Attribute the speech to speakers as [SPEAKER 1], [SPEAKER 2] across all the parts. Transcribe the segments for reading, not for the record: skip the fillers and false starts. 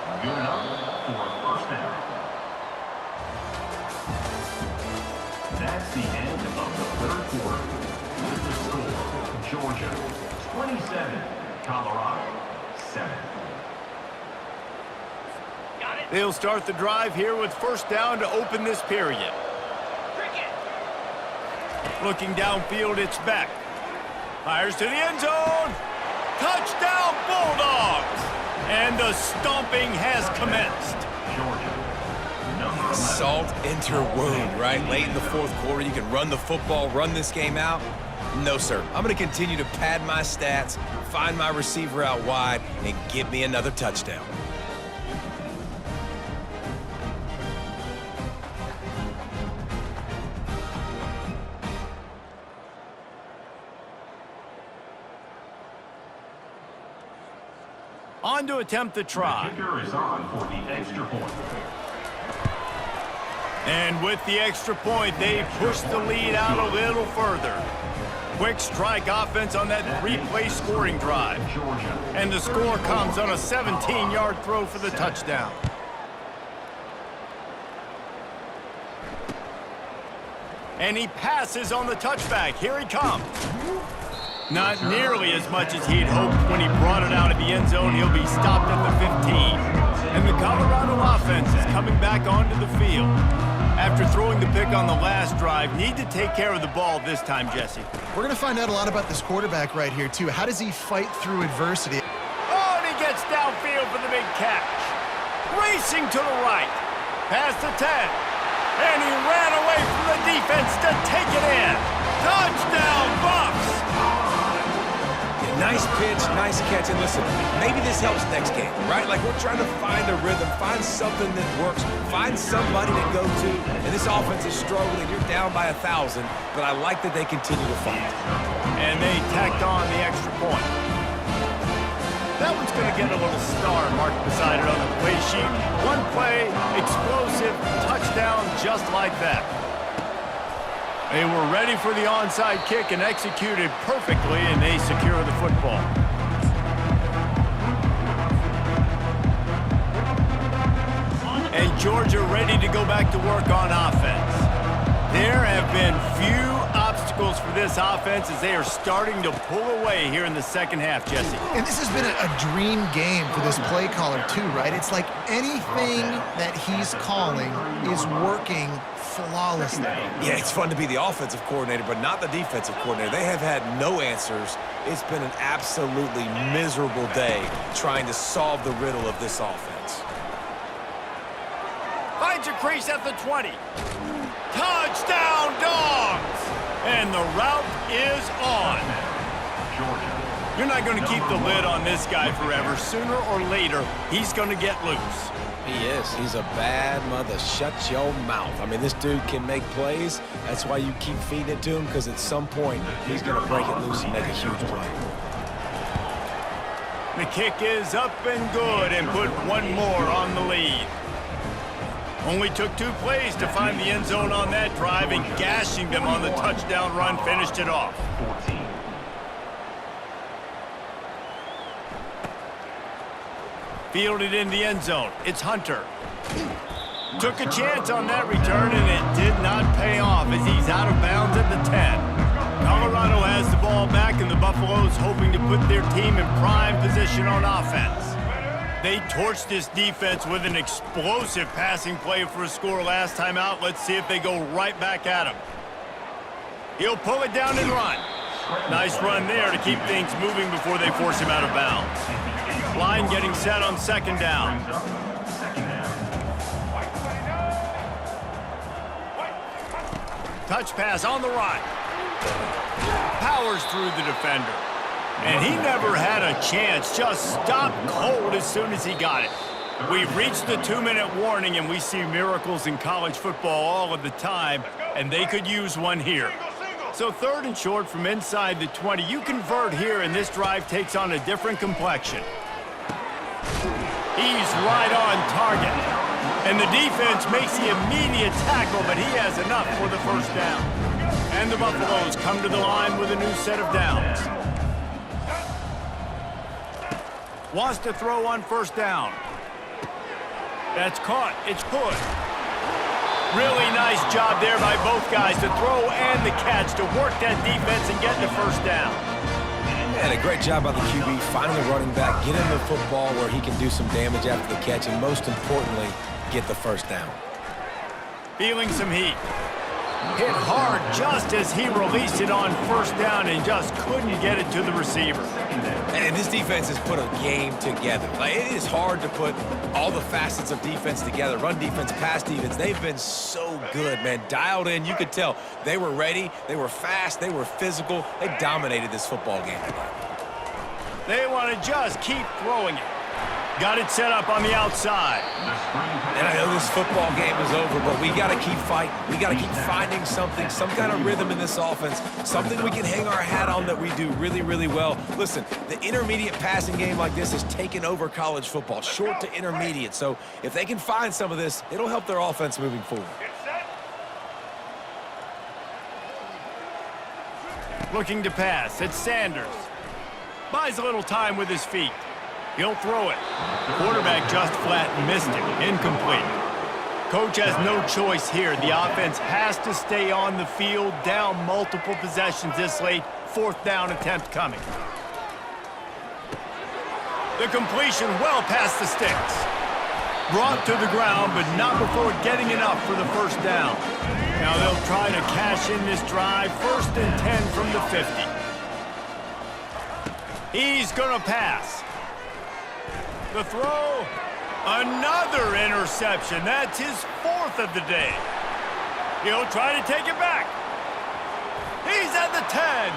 [SPEAKER 1] Good enough for a first down. That's the end of the third quarter. With the score, Georgia 27, Colorado 7.
[SPEAKER 2] They'll start the drive here with first down to open this period. Looking downfield, it's Beck. Fires to the end zone. Touchdown, Bulldogs! And the stomping has commenced.
[SPEAKER 3] Salt into her wound, right? Late in the fourth quarter, you can run the football, run this game out. No, sir. I'm going to continue to pad my stats, find my receiver out wide, and get me another touchdown.
[SPEAKER 2] On to attempt the try.
[SPEAKER 1] The kicker is on for the extra point.
[SPEAKER 2] And with the extra point, they push the lead out a little further. Quick strike offense on that three-play scoring drive. And the score comes on a 17-yard throw for the touchdown. And he passes on the touchback. Here he comes. Not nearly as much as he'd hoped when he brought it out of the end zone. He'll be stopped at the 15. And the Colorado offense is coming back onto the field. After throwing the pick on the last drive, need to take care of the ball this time, Jesse.
[SPEAKER 4] We're going to find out a lot about this quarterback right here, too. How does he fight through adversity?
[SPEAKER 2] Oh, and he gets downfield for the big catch. Racing to the right. Past the 10. And he ran away from the defense to take it in. Touchdown, Bucks!
[SPEAKER 3] Nice pitch, nice catch, and listen, maybe this helps next game, right? Like we're trying to find a rhythm, find something that works, find somebody to go to, and this offense is struggling. You're down by 1,000, but I like that they continue to fight.
[SPEAKER 2] And they tacked on the extra point. That one's going to get a little star marked beside it on the play sheet. One play, explosive, touchdown just like that. They were ready for the onside kick and executed perfectly, and they secure the football. And Georgia ready to go back to work on offense. There have been few obstacles for this offense as they are starting to pull away here in the second half, Jesse.
[SPEAKER 4] And this has been a dream game for this play caller, too, right? It's like anything that he's calling is working flawlessly.
[SPEAKER 3] Yeah, it's fun to be the offensive coordinator, but not the defensive coordinator. They have had no answers. It's been an absolutely miserable day trying to solve the riddle of this offense.
[SPEAKER 2] Finds a crease at the 20. Touchdown, Dogs! And the route is on. You're not going to keep the lid on this guy forever. Sooner or later, he's going to get loose.
[SPEAKER 3] He is. He's a bad mother. Shut your mouth. I mean, this dude can make plays. That's why you keep feeding it to him, because at some point, he's going to break it loose and make a huge play.
[SPEAKER 2] The kick is up and good and put one more on the lead. Only took 2 plays to find the end zone on that drive, and gashing them on the touchdown run finished it off. Fielded in the end zone. It's Hunter. Took a chance on that return, and it did not pay off as he's out of bounds at the 10. Colorado has the ball back, and the Buffaloes hoping to put their team in prime position on offense. They torched this defense with an explosive passing play for a score last time out. Let's see if they go right back at him. He'll pull it down and run. Nice run there to keep things moving before they force him out of bounds. Line getting set on second down. Touch pass on the right. Powers through the defender. And he never had a chance. Just stopped cold as soon as he got it. We've reached the 2-minute warning, and we see miracles in college football all of the time, and they could use one here. So 3rd and short from inside the 20. You convert here, and this drive takes on a different complexion. He's right on target. And the defense makes the immediate tackle, but he has enough for the first down. And the Buffaloes come to the line with a new set of downs. Wants to throw on first down. That's caught. It's Hood. Really nice job there by both guys to throw and the catch to work that defense and get the first down.
[SPEAKER 3] And a great job by the QB, finding the running back, get him the football where he can do some damage after the catch, and most importantly, get the first down.
[SPEAKER 2] Feeling some heat. Hit hard just as he released it on first down and just couldn't get it to the receiver.
[SPEAKER 3] And this defense has put a game together. Like, it is hard to put all the facets of defense together. Run defense, pass defense. They've been so good, man. Dialed in. You could tell they were ready. They were fast. They were physical. They dominated this football game tonight.
[SPEAKER 2] They want to just keep throwing it. Got it set up on the outside.
[SPEAKER 3] And I know this football game is over, but we got to keep fighting. We got to keep finding something, some kind of rhythm in this offense, something we can hang our hat on that we do really, really well. Listen, the intermediate passing game like this has taken over college football, short to intermediate. So if they can find some of this, it'll help their offense moving forward.
[SPEAKER 2] Looking to pass. It's Sanders. Buys a little time with his feet. He'll throw it. Quarterback just flat missed it. Incomplete. Coach has no choice here. The offense has to stay on the field, down multiple possessions this late. Fourth down attempt coming. The completion well past the sticks. Brought to the ground, but not before getting enough for the first down. Now they'll try to cash in this drive. 1st and 10 from the 50. He's going to pass. The throw, another interception. That's his 4th of the day. He'll try to take it back. He's at the 10.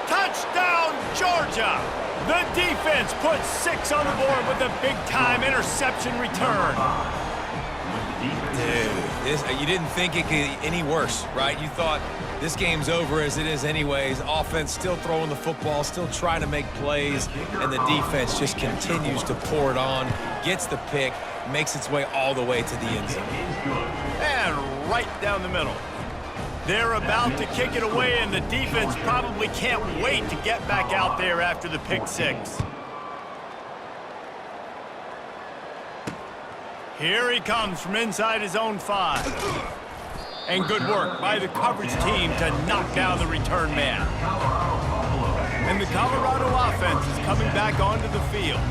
[SPEAKER 2] Touchdown, Georgia. The defense puts 6 on the board with a big-time interception return.
[SPEAKER 3] Dude, you didn't think it could get any worse, right? You thought this game's over as it is anyways. Offense still throwing the football, still trying to make plays, and the defense just continues to pour it on, gets the pick, makes its way all the way to the end zone.
[SPEAKER 2] And right down the middle. They're about to kick it away, and the defense probably can't wait to get back out there after the pick 6. Here he comes from inside his own 5. And good work by the coverage team to knock down the return man. And the Colorado offense is coming back onto the field.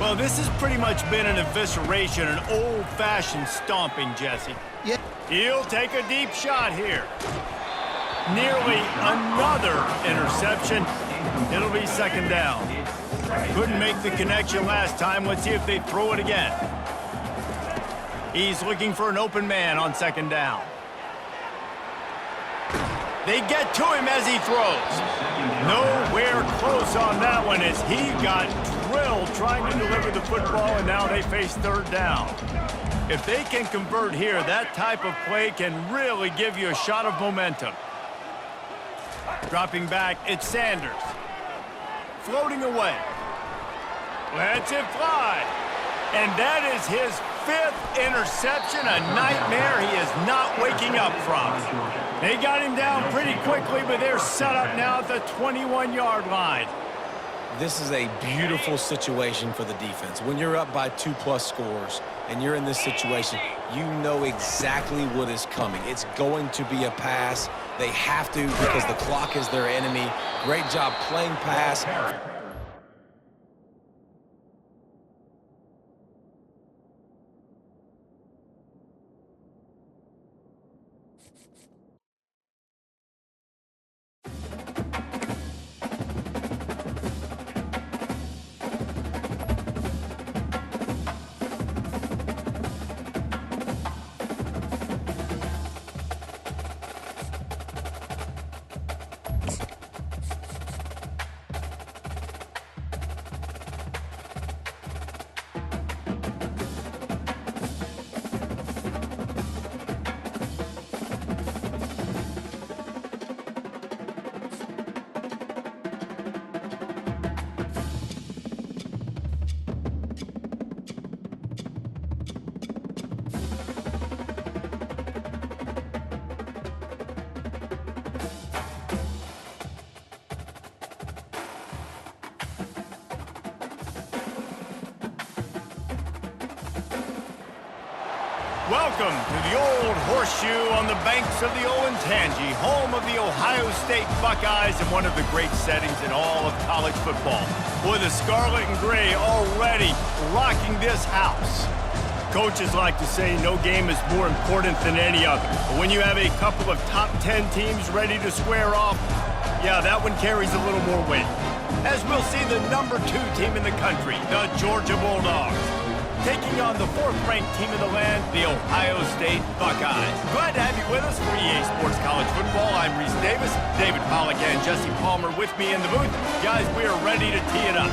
[SPEAKER 2] Well, this has pretty much been an evisceration, an old-fashioned stomping, Jesse.
[SPEAKER 4] Yeah.
[SPEAKER 2] He'll take a deep shot here. Nearly another interception. It'll be 2nd down. Couldn't make the connection last time. Let's see if they throw it again. He's looking for an open man on 2nd down. They get to him as he throws. Nowhere close on that one as he got drilled trying to deliver the football, and now they face 3rd down. If they can convert here, that type of play can really give you a shot of momentum. Dropping back, it's Sanders. Floating away. Lets it fly. And that is his 5th interception, a nightmare he is not waking up from. They got him down pretty quickly, but they're set up now at the 21-yard line.
[SPEAKER 3] This is a beautiful situation for the defense. When you're up by 2+ scores and you're in this situation, you know exactly what is coming. It's going to be a pass. They have to because the clock is their enemy. Great job playing pass.
[SPEAKER 2] Welcome to the Old Horseshoe on the banks of the Olentangy, home of the Ohio State Buckeyes and one of the great settings in all of college football. Boy, the scarlet and gray already rocking this house. Coaches like to say no game is more important than any other. But when you have a couple of top 10 teams ready to square off, yeah, that one carries a little more weight. As we'll see the number 2 team in the country, the Georgia Bulldogs, taking on the 4th-ranked team in the land, the Ohio State Buckeyes. Glad to have you with us for EA Sports College Football. I'm Reese Davis, David Pollack and Jesse Palmer with me in the booth. Guys, we are ready to tee it up.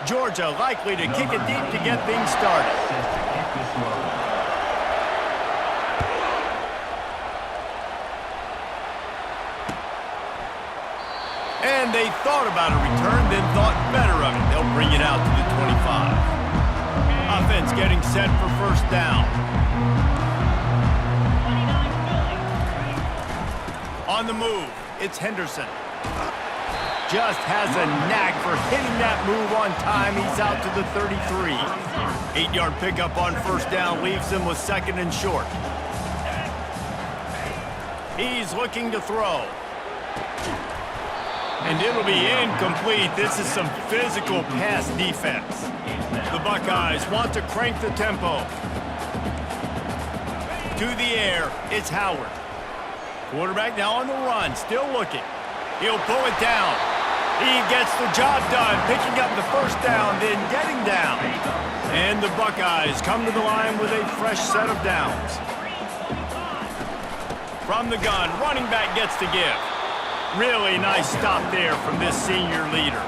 [SPEAKER 2] Georgia likely to kick it deep to get things started. And they thought about a return, then thought better of it. They'll bring it out to the 25. Offense getting set for first down. On the move, it's Henderson. Just has a knack for hitting that move on time. He's out to the 33. 8-yard pickup on first down leaves him with 2nd and short. He's looking to throw. And it'll be incomplete. This is some physical pass defense. The Buckeyes want to crank the tempo. To the air, it's Howard. Quarterback now on the run, still looking. He'll pull it down. He gets the job done, picking up the first down, then getting down. And the Buckeyes come to the line with a fresh set of downs. From the gun, running back gets to give. Really nice stop there from this senior leader.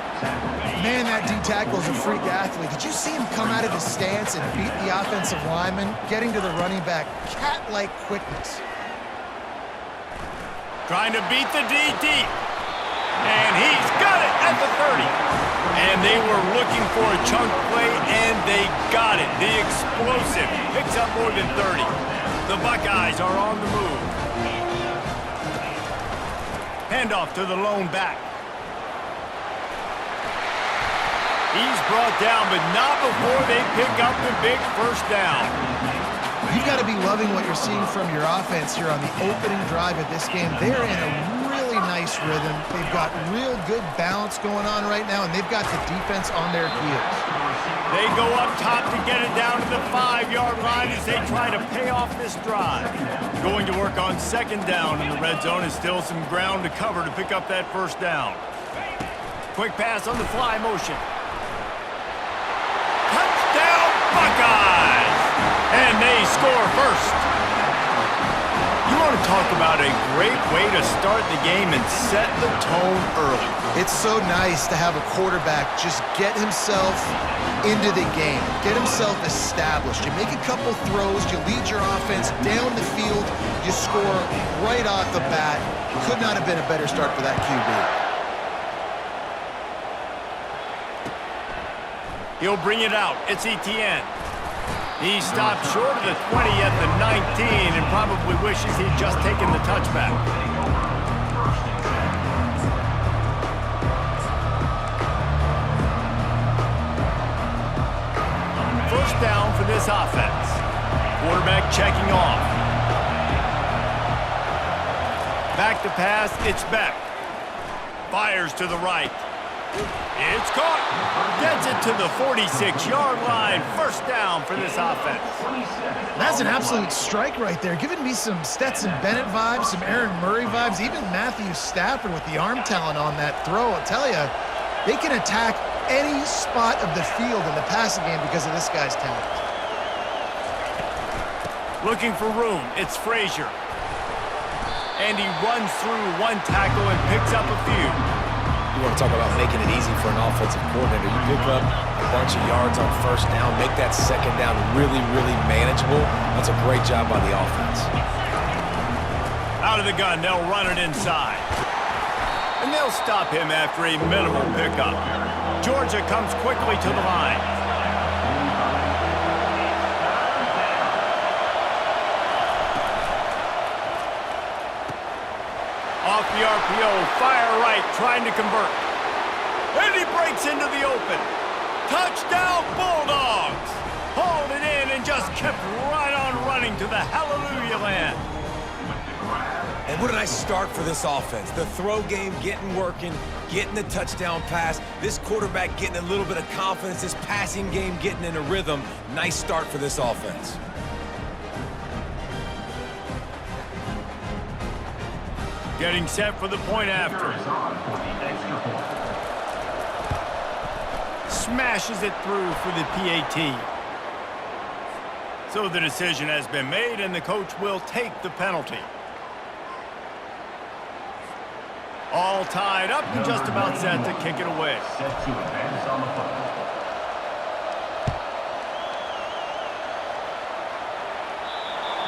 [SPEAKER 4] Man, that D-tackle is a freak athlete. Did you see him come out of his stance and beat the offensive lineman, getting to the running back? Cat-like quickness.
[SPEAKER 2] Trying to beat the D deep. And he's got it at the 30. And they were looking for a chunk play, and they got it. The explosive picks up more than 30. The Buckeyes are on the move. Handoff to the lone back. He's brought down, but not before they pick up the big first down.
[SPEAKER 4] You've got to be loving what you're seeing from your offense here on the opening drive of this game. They're in a really nice rhythm. They've got real good balance going on right now, and they've got the defense on their heels.
[SPEAKER 2] They go up top to get it down to the 5-yard line as they try to pay off this drive. Going to work on 2nd down in the red zone is still some ground to cover to pick up that first down. Quick pass on the fly motion. Touchdown Buckeyes! And they score first. You want to talk about a great way to start the game and set the tone early.
[SPEAKER 4] It's so nice to have a quarterback just get himself into the game, get himself established. You make a couple throws, you lead your offense down the field, you score right off the bat. Could not have been a better start for that QB.
[SPEAKER 2] He'll bring it out. It's Etienne. He stopped short of the 20 at the 19 and probably wishes he'd just taken the touchback. First down for this offense. Quarterback checking off. Back to pass, it's Beck. Fires to the right. It's caught. Gets it to the 46-yard line. First down for this offense.
[SPEAKER 4] That's an absolute strike right there. Giving me some Stetson Bennett vibes, some Aaron Murray vibes, even Matthew Stafford with the arm talent on that throw. I'll tell you, they can attack any spot of the field in the passing game because of this guy's talent.
[SPEAKER 2] Looking for room. It's Frazier. And he runs through one tackle and picks up a few.
[SPEAKER 3] You want to talk about making it easy for an offensive coordinator. You pick up a bunch of yards on first down, make that 2nd down really, really manageable. That's a great job by the offense.
[SPEAKER 2] Out of the gun, they'll run it inside. And they'll stop him after a minimal pickup. Georgia comes quickly to the line. Off the RPO, fire right, trying to convert. And he breaks into the open. Touchdown, Bulldogs! Hauled it in and just kept right on running to the hallelujah land.
[SPEAKER 3] And what a nice start for this offense. The throw game getting working, getting the touchdown pass. This quarterback getting a little bit of confidence. This passing game getting in a rhythm. Nice start for this offense.
[SPEAKER 2] Getting set for the point after. Smashes it through for the PAT. So the decision has been made, and the coach will take the penalty. All tied up and just about set to kick it away.
[SPEAKER 1] Set to advance on the football.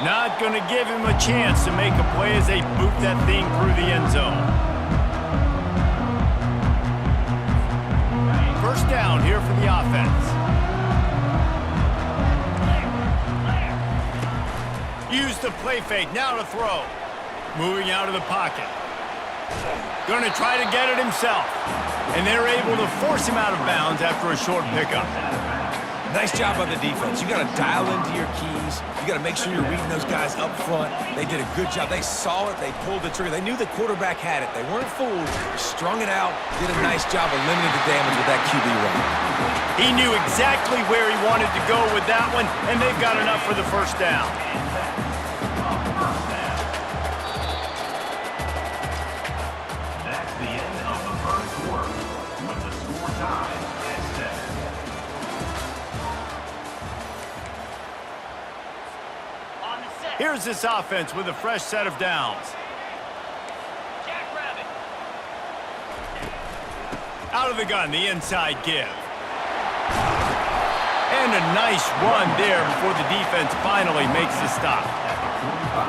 [SPEAKER 2] Not going to give him a chance to make a play as they boot that thing through the end zone. First down here for the offense. Use the play fake, now to throw. Moving out of the pocket. Going to try to get it himself. And they're able to force him out of bounds after a short pickup.
[SPEAKER 3] Nice job by the defense. You got to dial into your keys. You got to make sure you're reading those guys up front. They did a good job. They saw it. They pulled the trigger. They knew the quarterback had it. They weren't fooled. Strung it out. Did a nice job of limiting the damage with that QB run.
[SPEAKER 2] He knew exactly where he wanted to go with that one, and they've got enough for the first down.
[SPEAKER 1] That's the end of the first quarter, with the score tied at 7.
[SPEAKER 2] Here's this offense with a fresh set of downs. Out of the gun, the inside give. And a nice run there before the defense finally makes the stop.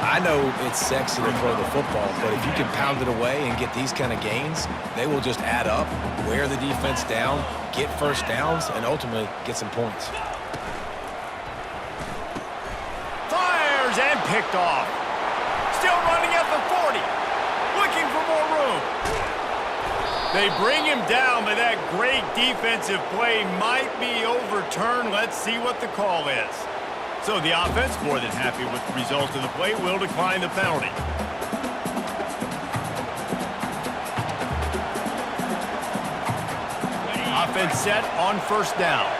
[SPEAKER 3] I know it's sexy to throw the football, but if you can pound it away and get these kind of gains, they will just add up, wear the defense down, get first downs, and ultimately get some points.
[SPEAKER 2] Fires and picked off. Still running at the 40. Looking for more room. They bring him down, but that great defensive play might be overturned. Let's see what the call is. So the offense, more than happy with the result of the play, will decline the penalty. Offense set on first down.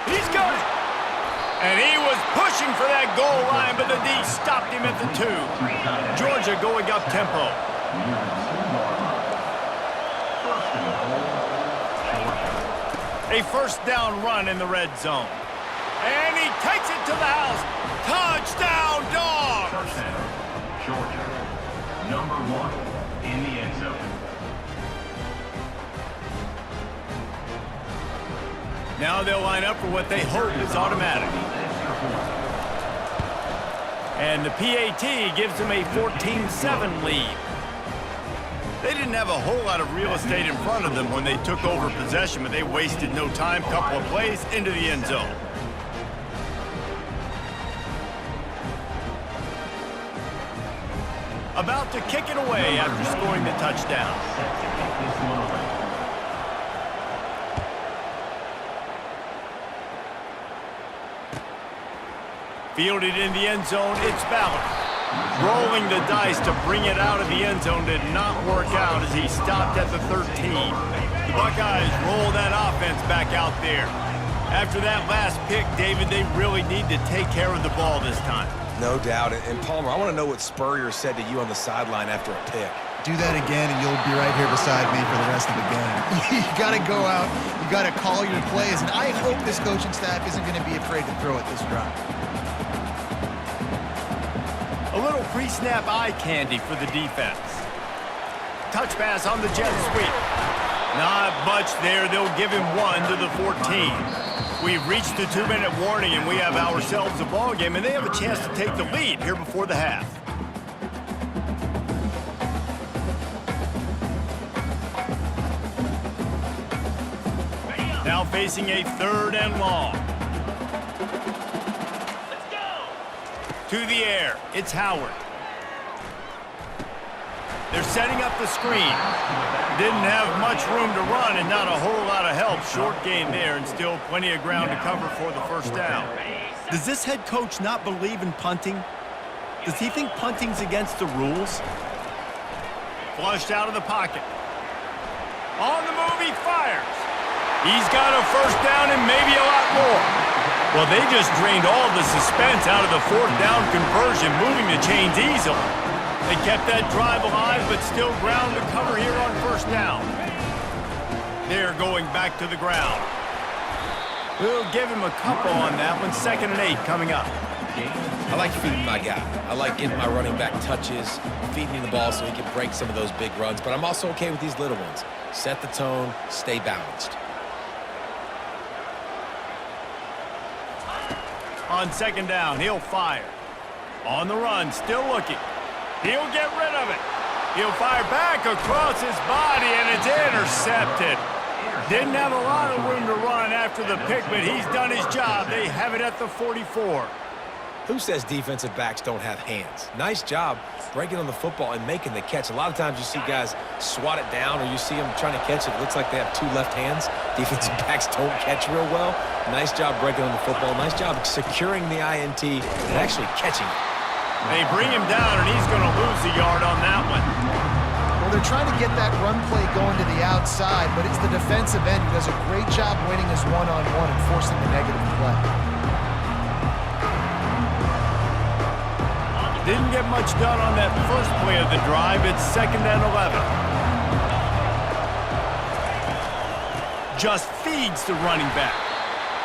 [SPEAKER 2] He's got it. And he was pushing for that goal line, but the D stopped him at the 2. Georgia going up tempo. A first down run in the red zone. And he takes it to the house. Touchdown, Dogs!
[SPEAKER 1] First down, Georgia. Number 1 in the end zone.
[SPEAKER 2] Now they'll line up for what they hope is automatic. And the PAT gives them a 14-7 lead. They didn't have a whole lot of real estate in front of them when they took over possession, but they wasted no time. Couple of plays into the end zone. About to kick it away after scoring the touchdown. Fielded in the end zone, it's Ballard. Rolling the dice to bring it out of the end zone did not work out as he stopped at the 13. The Buckeyes roll that offense back out there. After that last pick, David, they really need to take care of the ball this time.
[SPEAKER 3] No doubt. And Palmer, I want to know what Spurrier said to you on the sideline after a pick.
[SPEAKER 4] Do that again, and you'll be right here beside me for the rest of the game. You got to go out. You got to call your plays, and I hope this coaching staff isn't going to be afraid to throw it this drive.
[SPEAKER 2] A little pre-snap eye candy for the defense. Touch pass on the jet sweep. Not much there. They'll give him 1 to the 14. We've reached the 2-minute warning, and we have ourselves a ball game, and they have a chance to take the lead here before the half. Now facing a 3rd and long. Let's go. To the air, it's Howard. They're setting up the screen. Didn't have much room to run and not a whole lot of help. Short gain there and still plenty of ground to cover for the first down. Does this head coach not believe in punting? Does he think punting's against the rules? Flushed out of the pocket. On the move, he fires. He's got a first down and maybe a lot more. Well, they just drained all the suspense out of the 4th down conversion, moving the chains easily. They kept that drive alive, but still ground to cover here on first down. They're going back to the ground. We'll give him a couple on that one. 2nd and 8 coming up.
[SPEAKER 3] I like feeding my guy. I like getting my running back touches, feeding him the ball so he can break some of those big runs, but I'm also okay with these little ones. Set the tone, stay balanced.
[SPEAKER 2] On 2nd down, he'll fire. On the run, still looking. He'll get rid of it. He'll fire back across his body, and it's intercepted. Didn't have a lot of room to run after the pick, but he's done his job. They have it at the 44.
[SPEAKER 3] Who says defensive backs don't have hands? Nice job breaking on the football and making the catch. A lot of times you see guys swat it down or you see them trying to catch it. It looks like they have 2 left hands. Defensive backs don't catch real well. Nice job breaking on the football. Nice job securing the INT and actually catching it.
[SPEAKER 2] They bring him down, and he's going to lose a yard on that one.
[SPEAKER 4] Well, they're trying to get that run play going to the outside, but it's the defensive end who does a great job winning his one-on-one and forcing the negative play.
[SPEAKER 2] Didn't get much done on that first play of the drive. It's 2nd and 11. Just feeds the running back.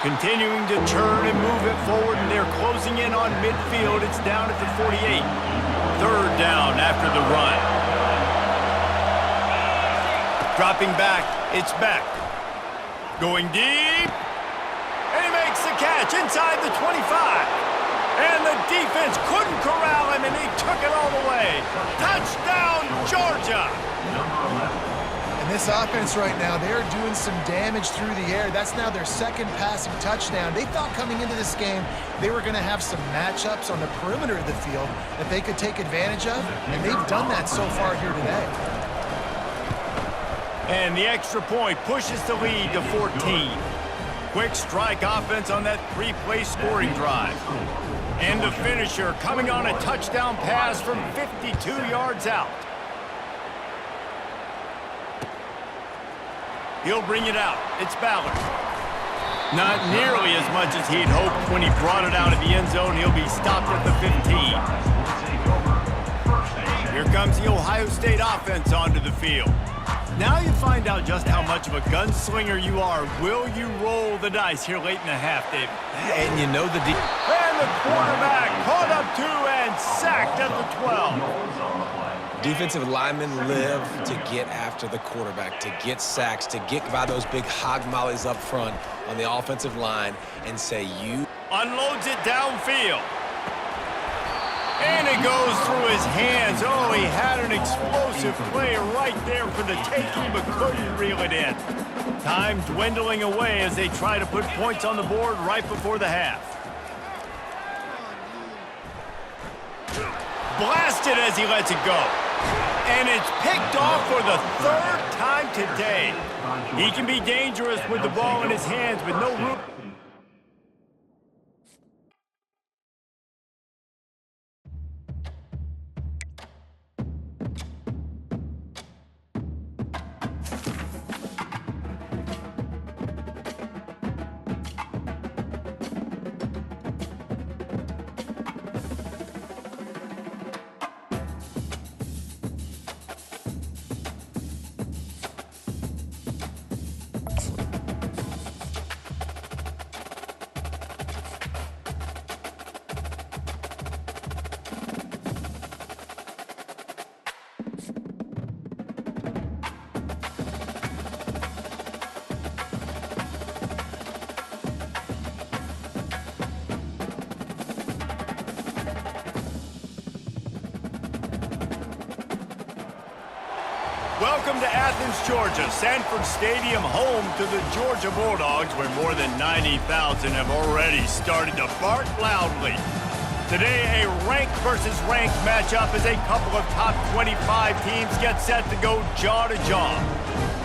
[SPEAKER 2] Continuing to turn and move it forward, and they're closing in on midfield. It's down at the 48. 3rd down after the run. Dropping back, it's Beck. Going deep, and he makes the catch inside the 25. And the defense couldn't corral him, and he took it all the way. Touchdown, Georgia!
[SPEAKER 4] And this offense right now, they're doing some damage through the air. That's now their 2nd passing touchdown. They thought coming into this game they were going to have some matchups on the perimeter of the field that they could take advantage of, and they've done that so far here today.
[SPEAKER 2] And the extra point pushes the lead to 14. Quick strike offense on that 3-play scoring drive. And the finisher coming on a touchdown pass from 52 yards out. He'll bring it out. It's Ballard. Not nearly as much as he'd hoped when he brought it out of the end zone. He'll be stopped at the 15. Here comes the Ohio State offense onto the field. Now you find out just how much of a gunslinger you are. Will you roll the dice here late in the half, David?
[SPEAKER 3] And you know the
[SPEAKER 2] And the quarterback caught up 2 and sacked at the 12.
[SPEAKER 3] defensive linemen live to get after the quarterback, to get sacks, to get by those big hog mollies up front on the offensive line and say, you
[SPEAKER 2] unloads it downfield. And it goes through his hands. Oh, he had an explosive play right there for the taking, but couldn't reel it in. Time dwindling away as they try to put points on the board right before the half. Blasted as he lets it go. And it's picked off for the 3rd time today. He can be dangerous with the ball in his hands, but no room. Welcome to Athens, Georgia, Sanford Stadium, home to the Georgia Bulldogs, where more than 90,000 have already started to bark loudly. Today, a ranked versus ranked matchup as a couple of top 25 teams get set to go jaw to jaw.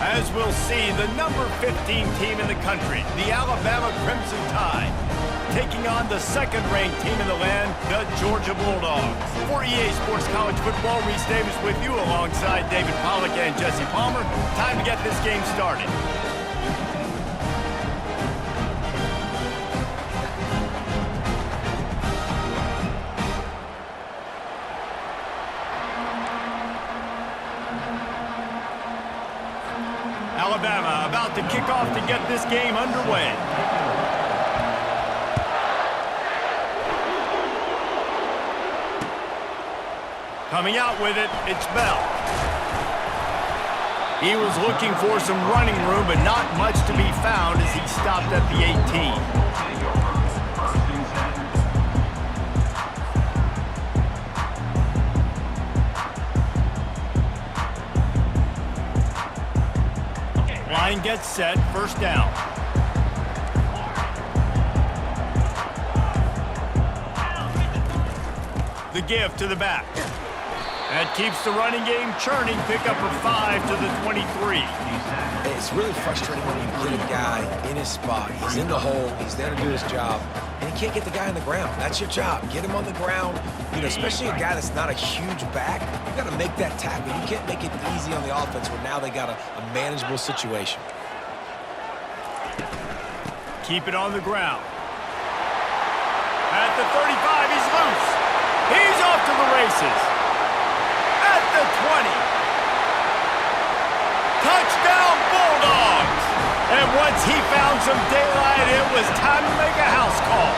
[SPEAKER 2] As we'll see, the number 15 team in the country, the Alabama Crimson Tide, taking on the second-ranked team in the land, the Georgia Bulldogs. For EA Sports College Football, Reese Davis with you alongside David Pollack and Jesse Palmer. Time to get this game started. Alabama about to kick off to get this game underway. Coming out with it, it's Bell. He was looking for some running room, but not much to be found as he stopped at the 18. Line gets set, first down. The give to the back. That keeps the running game churning. Pick up for 5 to the 23.
[SPEAKER 3] It's really frustrating when you get a guy in his spot. He's in the hole. He's there to do his job. And he can't get the guy on the ground. That's your job. Get him on the ground. You know, especially a guy that's not a huge back. You got to make that tackle. You can't make it easy on the offense where now they got a manageable situation.
[SPEAKER 2] Keep it on the ground. At the 35, he's loose. He's off to the races. At the 20. Touchdown, Bulldogs! And once he found some daylight, it was time to make a house call.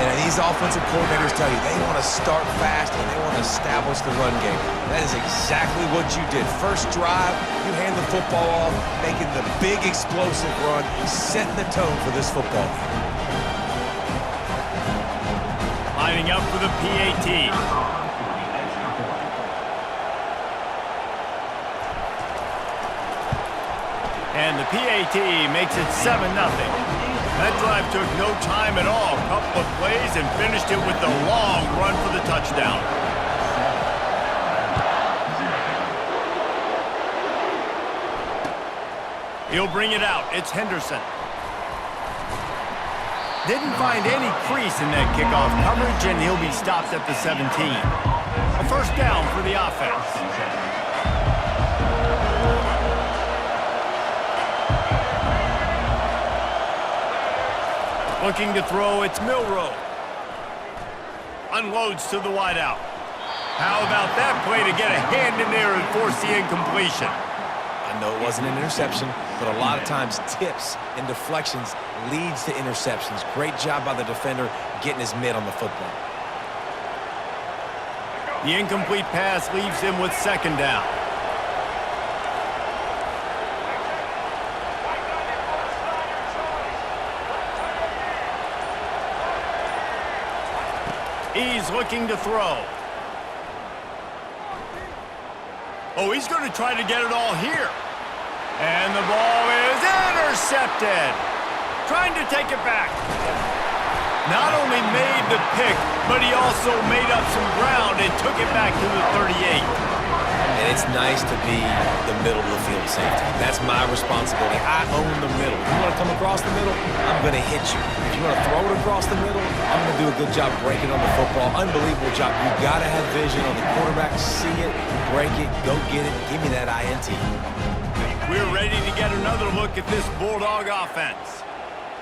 [SPEAKER 3] And these offensive coordinators tell you they want to start fast and they want to establish the run game. That is exactly what you did. First drive, you hand the football off, making the big explosive run, setting the tone for this football game.
[SPEAKER 2] Lining up for the PAT. And the PAT makes it 7-0. That drive took no time at all. A couple of plays and finished it with a long run for the touchdown. He'll bring it out. It's Henderson. Didn't find any crease in that kickoff coverage, and he'll be stopped at the 17. A first down for the offense. Looking to throw, it's Milroe. Unloads to the wideout. How about that play to get a hand in there and force the incompletion?
[SPEAKER 3] I know it wasn't an interception, but a lot of times tips and deflections leads to interceptions. Great job by the defender getting his mitt on the football.
[SPEAKER 2] The incomplete pass leaves him with second down. He's looking to throw. Oh, he's going to try to get it all here. And the ball is intercepted. Trying to take it back. Not only made the pick, but he also made up some ground and took it back to the 38.
[SPEAKER 3] And it's nice to be the middle of the field safety. That's my responsibility. I own the middle. If you want to come across the middle, I'm going to hit you. If you want to throw it across the middle, I'm going to do a good job breaking on the football. Unbelievable job. You got to have vision on the quarterback. See it, break it, go get it. Give me that INT.
[SPEAKER 2] We're ready to get another look at this Bulldog offense.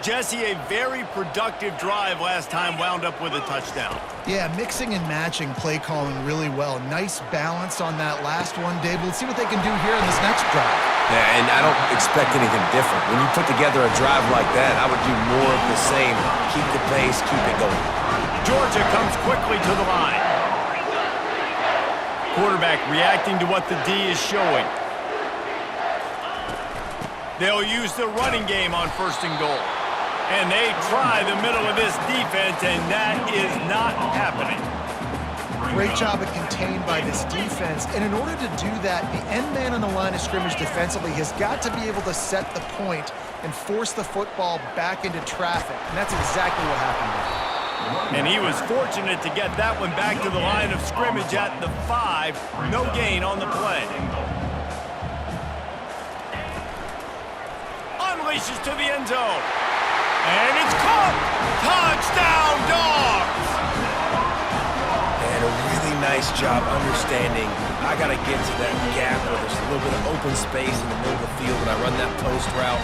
[SPEAKER 2] Jesse, a very productive drive last time wound up with a touchdown.
[SPEAKER 4] Yeah, mixing and matching play calling really well. Nice balance on that last one, Dave. Let's see what they can do here in this next drive.
[SPEAKER 3] Yeah, and I don't expect anything different. When you put together a drive like that, I would do more of the same. Keep the pace, keep it going.
[SPEAKER 2] Georgia comes quickly to the line. Quarterback reacting to what the D is showing. They'll use the running game on first and goal. And they try the middle of this defense, and that is not happening.
[SPEAKER 4] Great job of contained by this defense. And in order to do that, the end man on the line of scrimmage defensively has got to be able to set the point and force the football back into traffic. And that's exactly what happened there.
[SPEAKER 2] And he was fortunate to get that one back to the line of scrimmage at the 5. No gain on the play. Unleashes to the end zone. And it's caught! Touchdown, Dogs!
[SPEAKER 3] And a really nice job understanding I got to get to that gap where there's a little bit of open space in the middle of the field when I run that post route.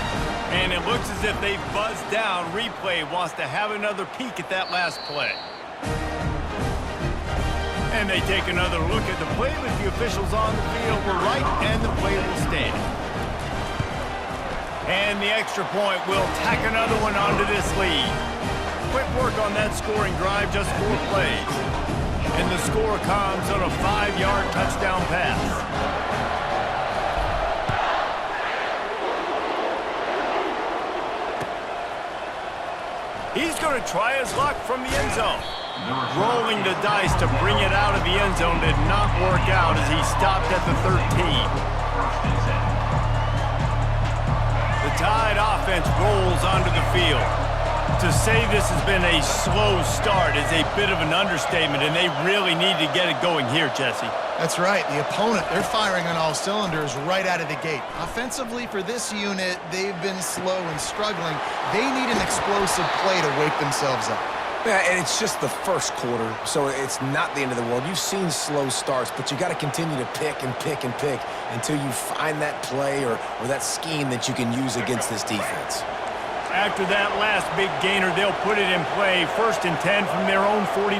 [SPEAKER 2] And it looks as if they've buzzed down. Replay wants to have another peek at that last play. And they take another look at the play, but the officials on the field were right, and the play will stand. And the extra point will tack another one onto this lead. Quick work on that scoring drive, just 4 plays. And the score comes on a 5-yard touchdown pass. He's going to try his luck from the end zone. Rolling the dice to bring it out of the end zone did not work out as he stopped at the 13. The Tide offense rolls onto the field. To say this has been a slow start is a bit of an understatement, and they really need to get it going here, Jesse.
[SPEAKER 4] That's right. The opponent, they're firing on all cylinders right out of the gate. Offensively, for this unit, they've been slow and struggling. They need an explosive play to wake themselves up.
[SPEAKER 3] Yeah, and it's just the first quarter, so it's not the end of the world. You've seen slow starts, but you got to continue to pick and pick and pick until you find that play or that scheme that you can use against this defense.
[SPEAKER 2] After that last big gainer, they'll put it in play. 1st and 10 from their own 49.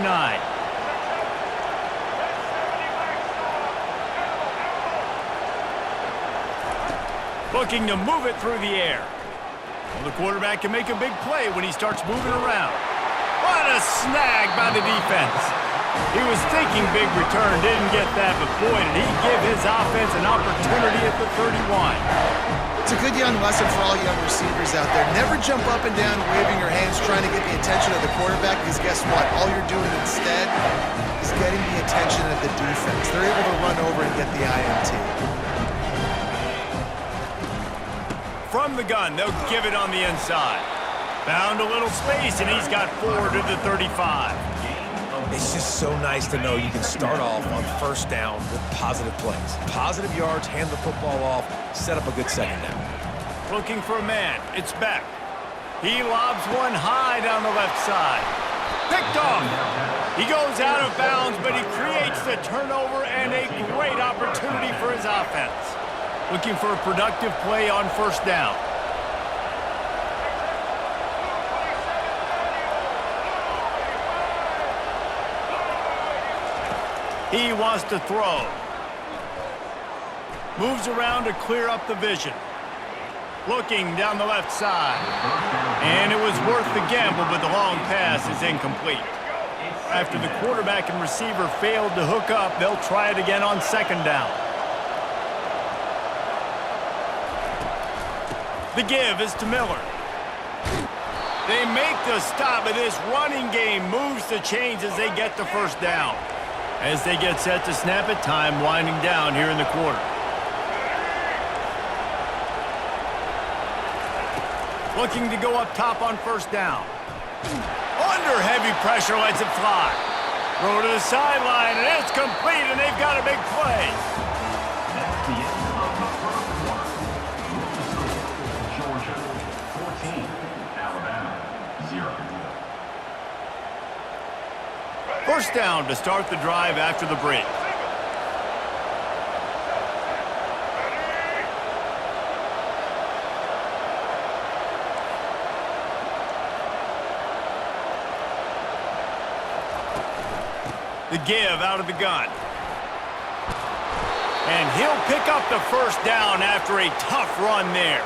[SPEAKER 2] Looking to move it through the air. Well, the quarterback can make a big play when he starts moving around. What a snag by the defense. He was thinking big return, didn't get that, but boy, did he give his offense an opportunity at the 31.
[SPEAKER 4] It's a good young lesson for all young receivers out there. Never jump up and down waving your hands trying to get the attention of the quarterback, because guess what? All you're doing instead is getting the attention of the defense. They're able to run over and get the INT.
[SPEAKER 2] From the gun, they'll give it on the inside. Found a little space, and he's got 4 to the 35.
[SPEAKER 3] It's just so nice to know you can start off on 1st down with positive plays. Positive yards, hand the football off, set up a good 2nd down.
[SPEAKER 2] Looking for a man. It's Beck. He lobs one high down the left side. Picked off. He goes out of bounds, but he creates the turnover and a great opportunity for his offense. Looking for a productive play on 1st down. He wants to throw. Moves around to clear up the vision. Looking down the left side. And it was worth the gamble, but the long pass is incomplete. After the quarterback and receiver failed to hook up, they'll try it again on 2nd down. The give is to Miller. They make the stop, but this running game moves the chains as they get the 1st down. As they get set to snap it, time winding down here in the quarter. Looking to go up top on 1st down. Under heavy pressure, lets it fly. Throw to the sideline, and it's complete, and they've got a big play.
[SPEAKER 1] That's the end of the 1st quarter. Georgia 14, Alabama 0.
[SPEAKER 2] 1st down to start the drive after the break. The give out of the gun. And he'll pick up the 1st down after a tough run there.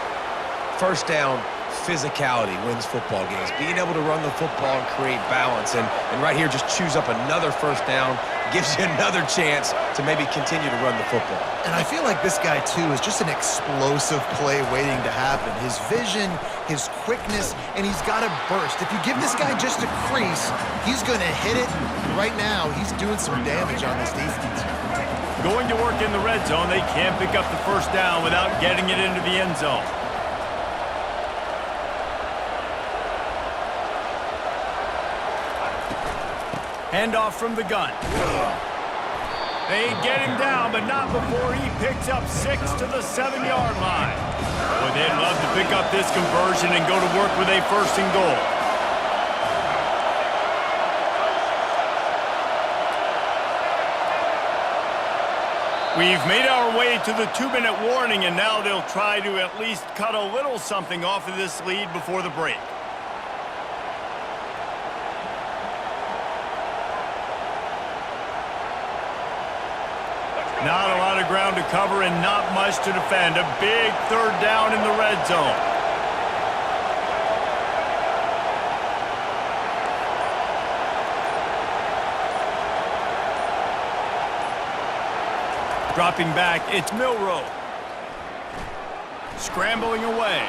[SPEAKER 3] 1st down, physicality wins football games. Being able to run the football and create balance. And right here, just choose up another 1st down. Gives you another chance to maybe continue to run the football.
[SPEAKER 4] And I feel like this guy, too, is just an explosive play waiting to happen. His vision, his quickness, and he's got to burst. If you give this guy just a crease, he's going to hit it right now, he's doing some damage on this defense.
[SPEAKER 2] Going to work in the red zone, they can't pick up the first down without getting it into the end zone. Handoff from the gun. They get him down, but not before he picks up 6 to the 7-yard line. Boy, they'd love to pick up this conversion and go to work with a 1st and goal. We've made our way to the 2-minute warning, and now they'll try to at least cut a little something off of this lead before the break. Not a lot of ground to cover and not much to defend. A big 3rd down in the red zone. Dropping back, it's Milroe. Scrambling away.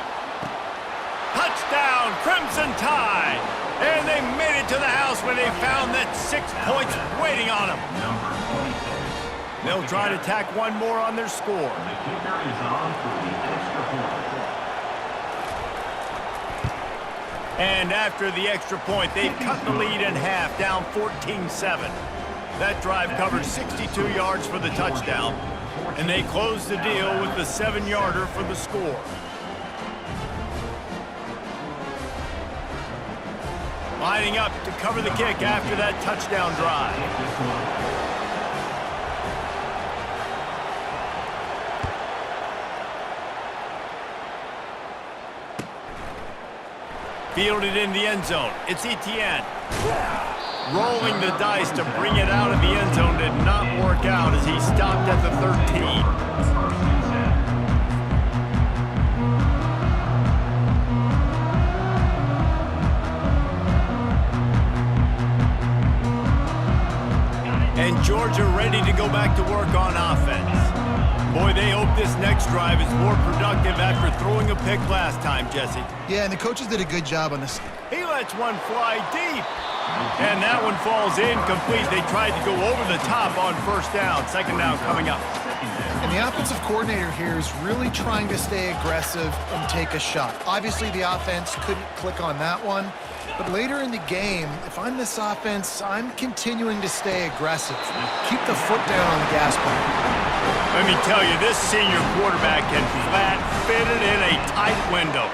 [SPEAKER 2] Touchdown, Crimson Tide! And they made it to the house where they found that 6 points waiting on them. They'll try to tack one more on their score.
[SPEAKER 1] The kicker is on for the extra point.
[SPEAKER 2] And after the extra point, they've cut the lead in half, down 14-7. That drive covered 62 yards for the touchdown, and they closed the deal with the 7-yarder for the score. Lining up to cover the kick after that touchdown drive. Fielded in the end zone. It's Etienne. Rolling the dice to bring it out of the end zone did not work out as he stopped at the 13. And Georgia ready to go back to work on offense. Boy, they hope this next drive is more productive after throwing a pick last time, Jesse.
[SPEAKER 4] Yeah, and the coaches did a good job on this.
[SPEAKER 2] He lets one fly deep. And that one falls incomplete. They tried to go over the top on 1st down. 2nd down coming up.
[SPEAKER 4] And the offensive coordinator here is really trying to stay aggressive and take a shot. Obviously, the offense couldn't click on that one. But later in the game, if I'm this offense, I'm continuing to stay aggressive. Keep the foot down on the gas pedal.
[SPEAKER 2] Let me tell you, this senior quarterback can flat fit it in a tight window.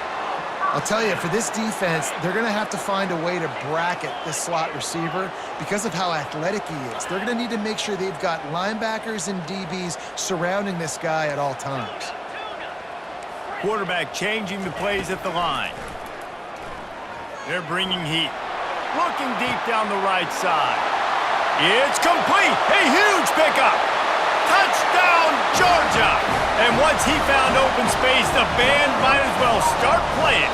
[SPEAKER 4] I'll tell you, for this defense, they're going to have to find a way to bracket this slot receiver because of how athletic he is. They're going to need to make sure they've got linebackers and DBs surrounding this guy at all times.
[SPEAKER 2] Quarterback changing the plays at the line. They're bringing heat. Looking deep down the right side. It's complete. A huge pickup. Touchdown, Georgia! And once he found open space, the band might as well start playing.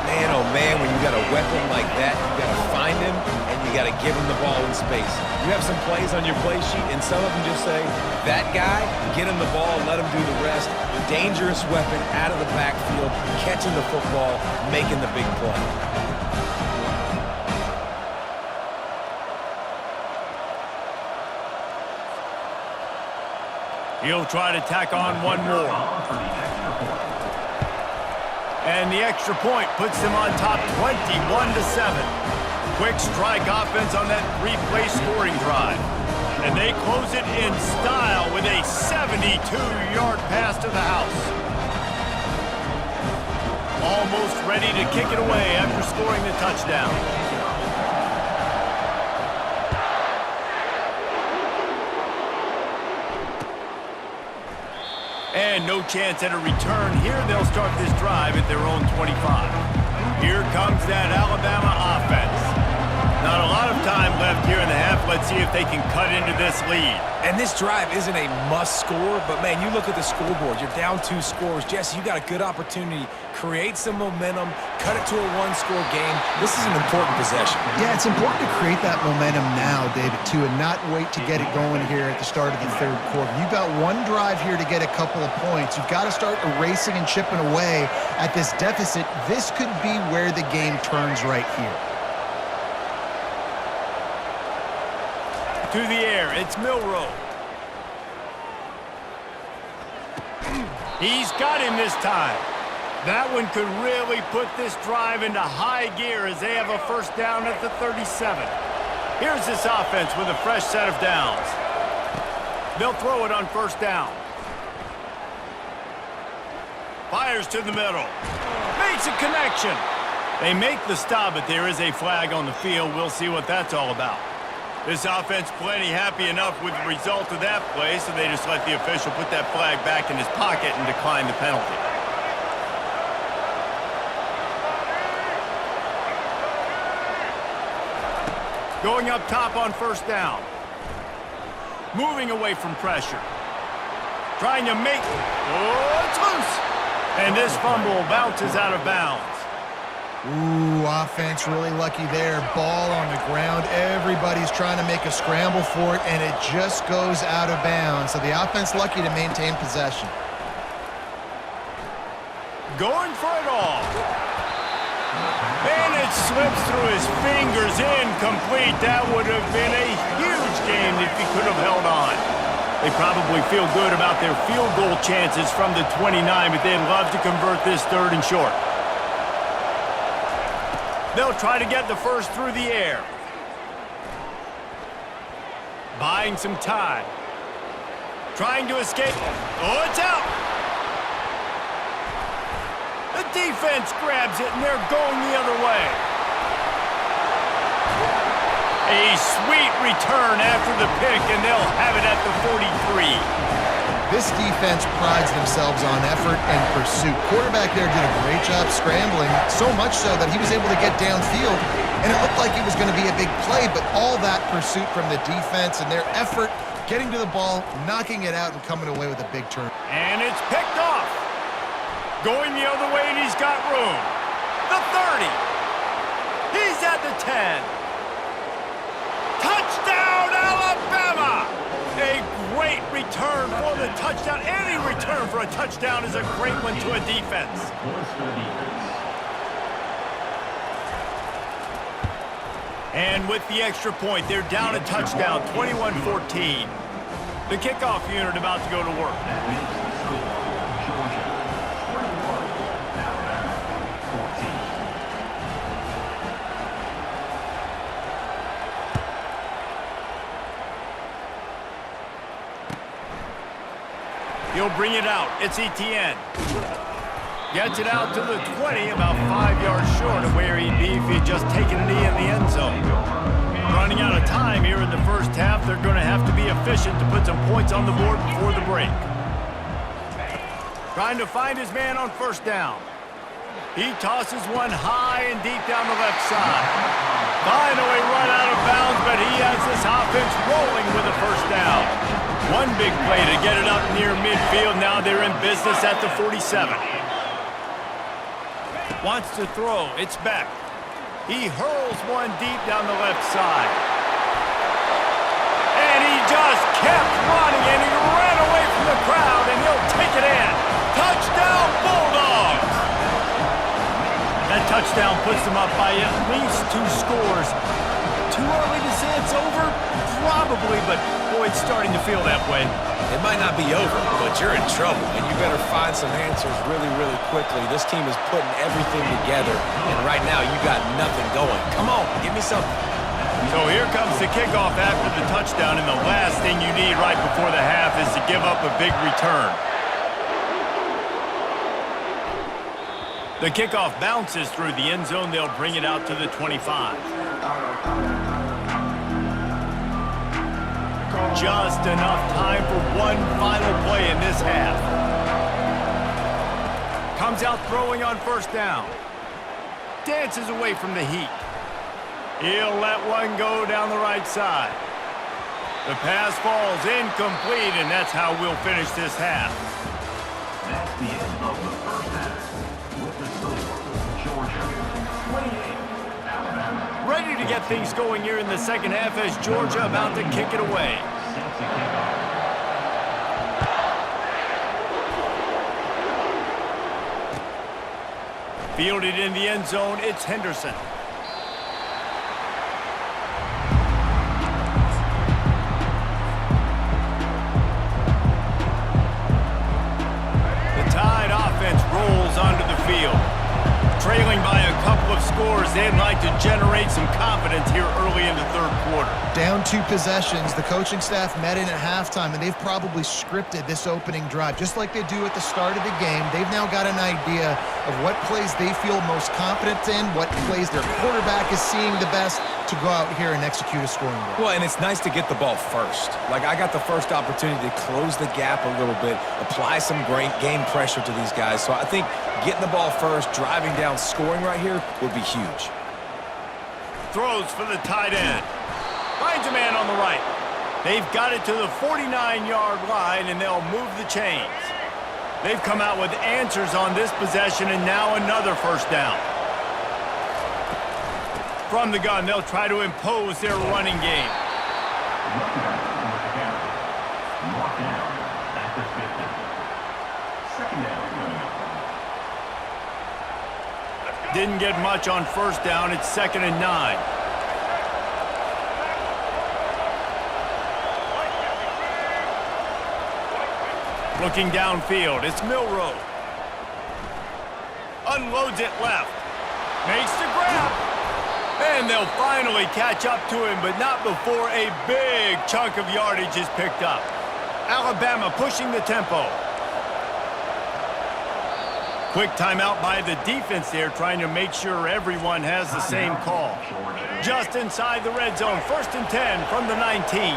[SPEAKER 3] Man, oh man, when you got a weapon like that, you got to find him and you got to give him the ball in space. You have some plays on your play sheet, and some of them just say, that guy, get him the ball, let him do the rest. Dangerous weapon out of the backfield, catching the football, making the big play.
[SPEAKER 2] He'll try to tack on one more. And the extra point puts them on top 21-7. Quick strike offense on that 3-play scoring drive. And they close it in style with a 72-yard pass to the house. Almost ready to kick it away after scoring the touchdown. And no chance at a return here. They'll start this drive at their own 25. Here comes that Alabama offense. Not a lot of time left here in the half. Let's see if they can cut into this lead.
[SPEAKER 3] And this drive isn't a must score, but man, you look at the scoreboard. You're down 2 scores. Jesse, you got a good opportunity. Create some momentum. Cut it to a 1-score game. This is an important possession.
[SPEAKER 4] Yeah, it's important to create that momentum now, David, too, and not wait to get it going here at the start of the 3rd quarter. You've got one drive here to get a couple of points. You've got to start erasing and chipping away at this deficit. This could be where the game turns right here.
[SPEAKER 2] To the air, it's Milroe. He's got him this time. That one could really put this drive into high gear as they have a first down at the 37. Here's this offense with a fresh set of downs. They'll throw it on first down. Fires to the middle. Makes a connection. They make the stop, but there is a flag on the field. We'll see what that's all about. This offense plenty happy enough with the result of that play, so they just let the official put that flag back in his pocket and decline the penalty. Going up top on first down. Moving away from pressure. Trying to make... Oh, it's loose! And this fumble bounces out of bounds.
[SPEAKER 4] Ooh, offense really lucky there. Ball on the ground. Everybody's trying to make a scramble for it, and it just goes out of bounds. So the offense lucky to maintain possession.
[SPEAKER 2] Going for it all. And it slips through his fingers, incomplete. That would have been a huge game if he could have held on. They probably feel good about their field goal chances from the 29, but they'd love to convert this third and short. They'll try to get the first through the air. Buying some time. Trying to escape. Oh, it's out! The defense grabs it, and they're going the other way. A sweet return after the pick, and they'll have it at the 43.
[SPEAKER 4] This defense prides themselves on effort and pursuit. Quarterback there did a great job scrambling, so much so that he was able to get downfield, and it looked like it was going to be a big play, but all that pursuit from the defense and their effort getting to the ball, knocking it out, and coming away with a big turn.
[SPEAKER 2] And it's picked off. Going the other way, and he's got room. The 30. He's at the 10. Touchdown, Alabama! A great return for the touchdown. Any return for a touchdown is a great one to a defense. And with the extra point, they're down a touchdown, 21-14. The kickoff unit about to go to work. He'll bring it out. It's Etienne. Gets it out to the 20, about 5 yards short of where he'd be if he'd just taken a knee in the end zone. Running out of time here in the first half, they're going to have to be efficient to put some points on the board before the break. Trying to find his man on first down. He tosses one high and deep down the left side. Finally run out of bounds, but he has this offense rolling with a first down. One big play to get it up near midfield. Now they're in business at the 47. Wants to throw. It's Beck. He hurls one deep down the left side. And he just kept running, and he ran away from the crowd, and he'll take it in. Touchdown, Bulldogs! That touchdown puts them up by at least 2 scores. Too early to say it's over? Probably, but boy, it's starting to feel that way.
[SPEAKER 3] It might not be over, but you're in trouble, and you better find some answers really, really quickly. This team is putting everything together, and right now you got nothing going. Come on, give me something.
[SPEAKER 2] So here comes the kickoff after the touchdown, and the last thing you need right before the half is to give up a big return. The kickoff bounces through the end zone. They'll bring it out to the 25. Just enough time for one final play in this half. Comes out throwing on first down. Dances away from the heat. He'll let one go down the right side. The pass falls incomplete, and that's how we'll finish this half.
[SPEAKER 1] That's the end of the first half. With the score, Georgia 28, Alabama.
[SPEAKER 2] Ready to get things going here in the second half as Georgia about to kick it away.
[SPEAKER 1] Sets a kickoff.
[SPEAKER 2] Fielded in the end zone, it's Henderson. they'd like to generate some confidence here early in the third quarter.
[SPEAKER 4] Down 2 possessions, the coaching staff met in at halftime, and they've probably scripted this opening drive. Just like they do at the start of the game, they've now got an idea of what plays they feel most confident in, what plays their quarterback is seeing the best to go out here and execute a scoring goal.
[SPEAKER 3] Well, and it's nice to get the ball first. Like, I got the first opportunity to close the gap a little bit, apply some great game pressure to these guys. So I think getting the ball first, driving down, scoring right here would be huge.
[SPEAKER 2] Throws for the tight end. Finds a man on the right. They've got it to the 49-yard line, and they'll move the chains. They've come out with answers on this possession, and now another first down. From the gun, they'll try to impose their running game.
[SPEAKER 1] Mark down at the 50. Second down.
[SPEAKER 2] Didn't get much on first down. It's 2nd and 9. Looking downfield, it's Milroe. Unloads it left. Makes the grab. And they'll finally catch up to him, but not before a big chunk of yardage is picked up. Alabama pushing the tempo. Quick timeout by the defense there, trying to make sure everyone has the same call. Just inside the red zone, 1st and 10 from the 19.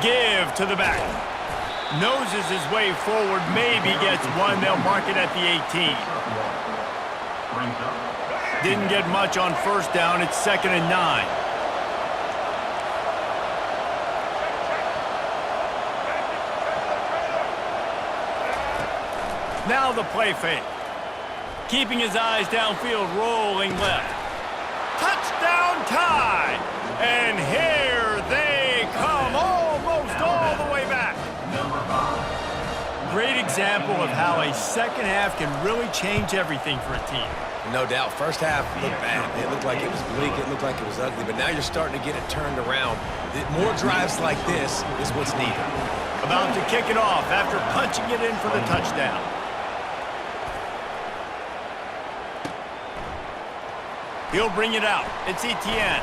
[SPEAKER 2] Give to the back. Noses his way forward, maybe gets one. They'll mark it at the 18. Didn't get much on first down. It's 2nd and 9. Now the play fake. Keeping his eyes downfield, rolling left. Touchdown tie! And here they come, almost all the way back. Great example of how a second half can really change everything for a team.
[SPEAKER 3] No doubt. First half looked bad. It looked like it was bleak. It looked like it was ugly. But now you're starting to get it turned around. More drives like this is what's needed.
[SPEAKER 2] About to kick it off after punching it in for the touchdown. He'll bring it out. It's Etienne.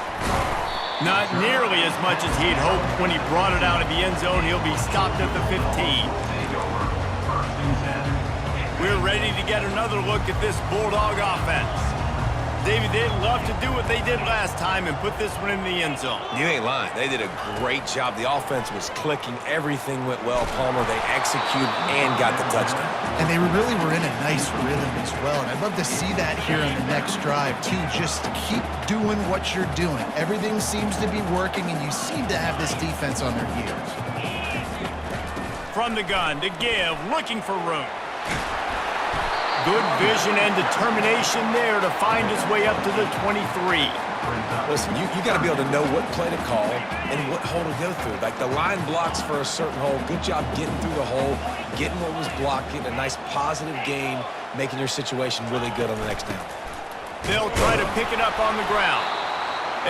[SPEAKER 2] Not nearly as much as he'd hoped when he brought it out of the end zone. He'll be stopped at the 15. We're ready to get another look at this Bulldog offense. David, they'd love to do what they did last time and put this one in the end zone.
[SPEAKER 3] You ain't lying. They did a great job. The offense was clicking. Everything went well, Palmer. They executed and got the touchdown.
[SPEAKER 4] And they really were in a nice rhythm as well. And I'd love to see that here on the next drive, too. Just keep doing what you're doing. Everything seems to be working, and you seem to have this defense on their heels.
[SPEAKER 2] From the gun to give, looking for room. Good vision and determination there to find his way up to the 23.
[SPEAKER 3] Listen, you got to be able to know what play to call and what hole to go through. Like the line blocks for a certain hole. Good job getting through the hole, getting what was blocked, getting a nice positive gain, making your situation really good on the next down.
[SPEAKER 2] They'll try to pick it up on the ground.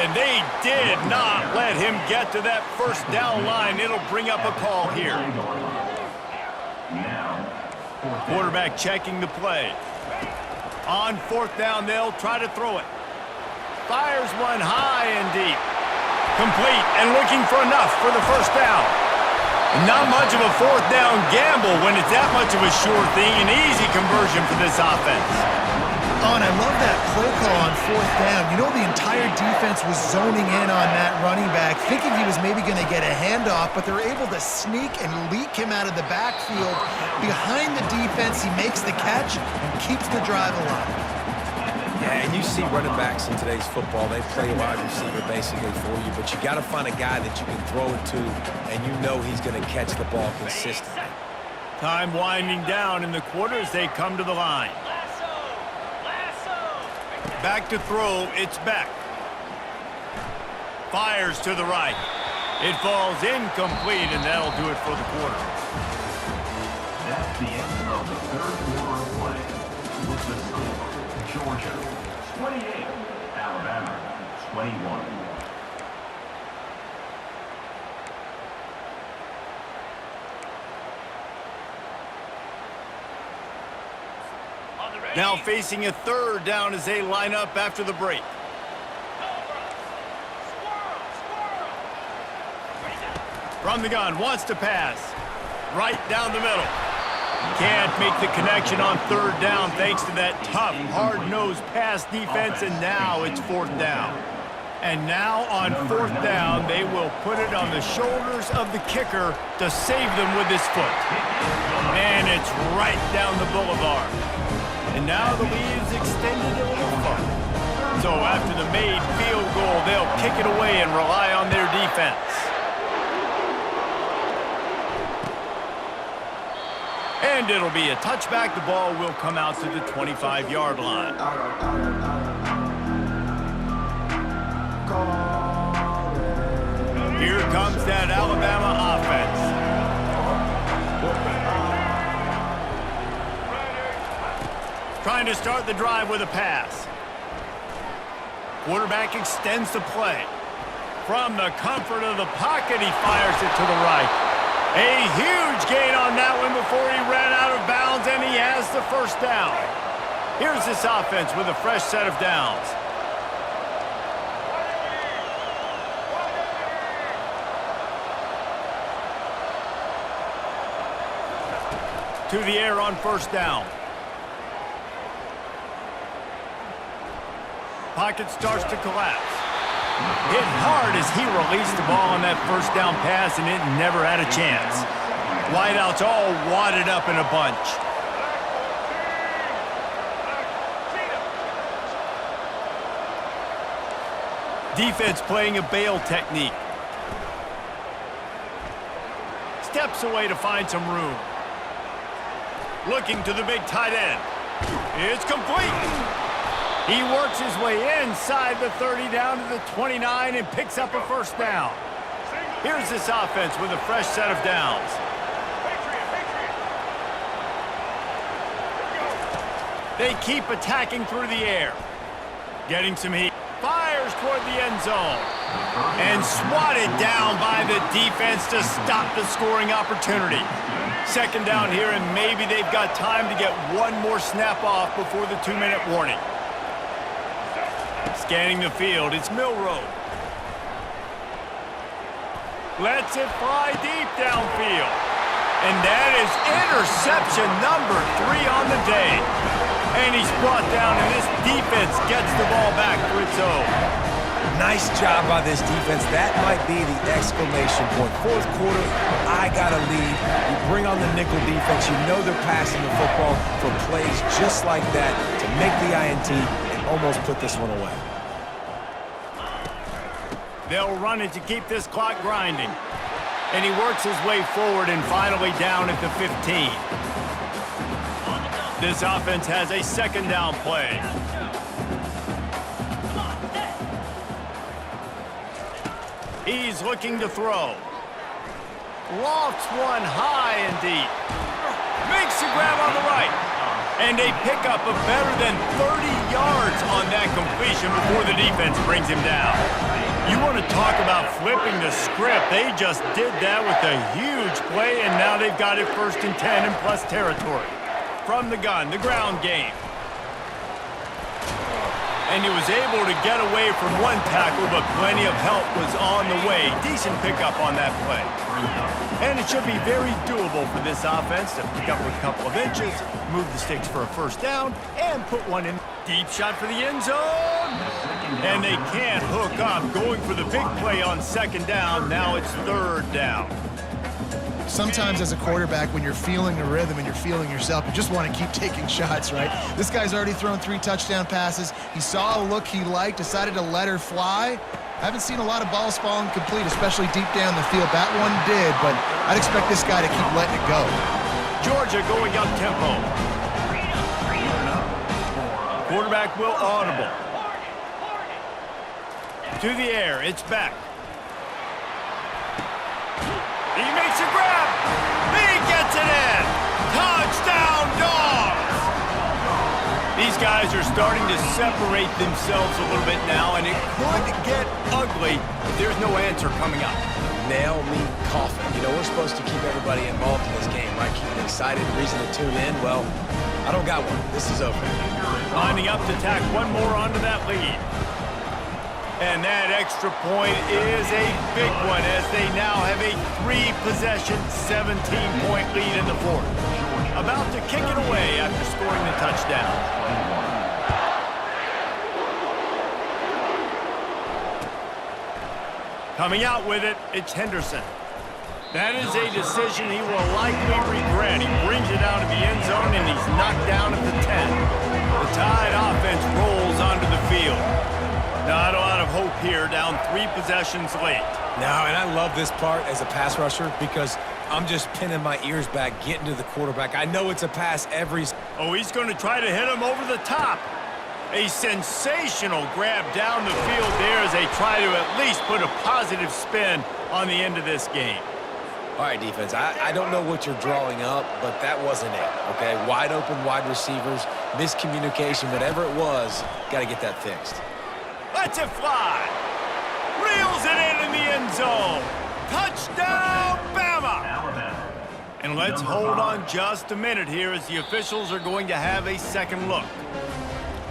[SPEAKER 2] And they did not let him get to that first down line. It'll bring up a call here. Quarterback checking the play. On 4th down, they'll try to throw it. Fires one high and deep. Complete and looking for enough for the first down. Not much of a 4th down gamble when it's that much of a sure thing. An easy conversion for this offense.
[SPEAKER 4] Oh, and I love that play call on 4th down. You know, the entire defense was zoning in on that running back, thinking he was maybe going to get a handoff, but they're able to sneak and leak him out of the backfield. Behind the defense, he makes the catch and keeps the drive alive.
[SPEAKER 3] Yeah, and you see running backs in today's football, they play a wide receiver basically for you, but you got to find a guy that you can throw it to, and you know he's going to catch the ball consistently.
[SPEAKER 2] Time winding down in the quarter as they come to the line. Back to throw, it's Beck. Fires to the right. It falls incomplete, and that'll do it for the quarter.
[SPEAKER 1] That's the end of the third quarter of play. With the score, Georgia 28, Alabama 21.
[SPEAKER 5] On the
[SPEAKER 2] Now facing a third down as they line up after the break. From the gun, wants to pass. Right down the middle. Can't make the connection on third down thanks to that tough, hard-nosed pass defense, and now it's fourth down. And now on fourth down, they will put it on the shoulders of the kicker to save them with his foot. And it's right down the boulevard. And now the lead is extended a little further. So after the made field goal, they'll kick it away and rely on their defense. And it'll be a touchback. The ball will come out to the 25-yard line. Here comes that Alabama offense. Trying to start the drive with a pass. Quarterback extends the play. From the comfort of the pocket, he fires it to the right. A huge gain on that one before he ran out of bounds, and he has the first down. Here's this offense with a fresh set of downs. To the air on first down. Pocket starts to collapse. Hit hard as he released the ball on that first down pass, and it never had a chance. Wideouts all wadded up in a bunch. Defense playing a bail technique. Steps away to find some room. Looking to the big tight end. It's complete. He works his way inside the 30 down to the 29 and picks up a first down. Here's this offense with a fresh set of downs. They keep attacking through the air. Getting some heat. Fires toward the end zone. And swatted down by the defense to stop the scoring opportunity. Second down here, and maybe they've got time to get one more snap off before the 2-minute warning. Scanning the field, it's Milroe. Lets it fly deep downfield. And that is interception number 3 on the day. And he's brought down, and this defense gets the ball back for its own.
[SPEAKER 3] Nice job by this defense. That might be the exclamation point. Fourth quarter, I got a lead. You bring on the nickel defense. You know they're passing the football for plays just like that to make the INT and almost put this one away.
[SPEAKER 2] They'll run it to keep this clock grinding. And he works his way forward and finally down at the 15. This offense has a second down play. He's looking to throw. Lofts one high and deep. Makes the grab on the right. And a pickup of better than 30 yards on that completion before the defense brings him down. You want to talk about flipping the script. They just did that with a huge play, and now they've got it 1st and 10 in plus territory. From the gun, the ground game. And he was able to get away from one tackle, but plenty of help was on the way. Decent pickup on that play. And it should be very doable for this offense to pick up a couple of inches, move the sticks for a first down, and put one in. Deep shot for the end zone. And they can't hook up. Going for the big play on second down. Now it's third down.
[SPEAKER 4] Sometimes as a quarterback, when you're feeling the rhythm and you're feeling yourself, you just want to keep taking shots, right? This guy's already thrown 3 touchdown passes. He saw a look he liked, decided to let her fly. I haven't seen a lot of balls falling complete, especially deep down the field. That one did, but I'd expect this guy to keep letting it go.
[SPEAKER 2] Georgia going up tempo. Quarterback will audible. To the air, it's back. He makes a grab. He gets it in. Touchdown, Dogs! These guys are starting to separate themselves a little bit now, and it could get ugly if there's no answer coming up.
[SPEAKER 3] Nail me coffin. You know, we're supposed to keep everybody involved in this game, right? Keep them excited, reason to tune in. Well, I don't got one. This is over.
[SPEAKER 2] Lining up to tack one more onto that lead. And that extra point is a big one as they now have a 3-possession, 17-point lead in the fourth. About to kick it away after scoring the touchdown. Coming out with it, it's Henderson. That is a decision he will likely regret. He brings it out of the end zone, and he's knocked down at the 10. The Tide offense rolls onto the field. Not a lot of hope here, down 3 possessions late.
[SPEAKER 3] No, and I love this part as a pass rusher because I'm just pinning my ears back, getting to the quarterback. I know it's a pass every...
[SPEAKER 2] Oh, he's going to try to hit him over the top. A sensational grab down the field there as they try to at least put a positive spin on the end of this game.
[SPEAKER 3] All right, defense, I don't know what you're drawing up, but that wasn't it, okay? Wide open wide receivers, miscommunication, whatever it was, got to get that fixed.
[SPEAKER 2] Lets it fly. Reels it in the end zone. Touchdown, Bama! And let's hold on just a minute here as the officials are going to have a second look.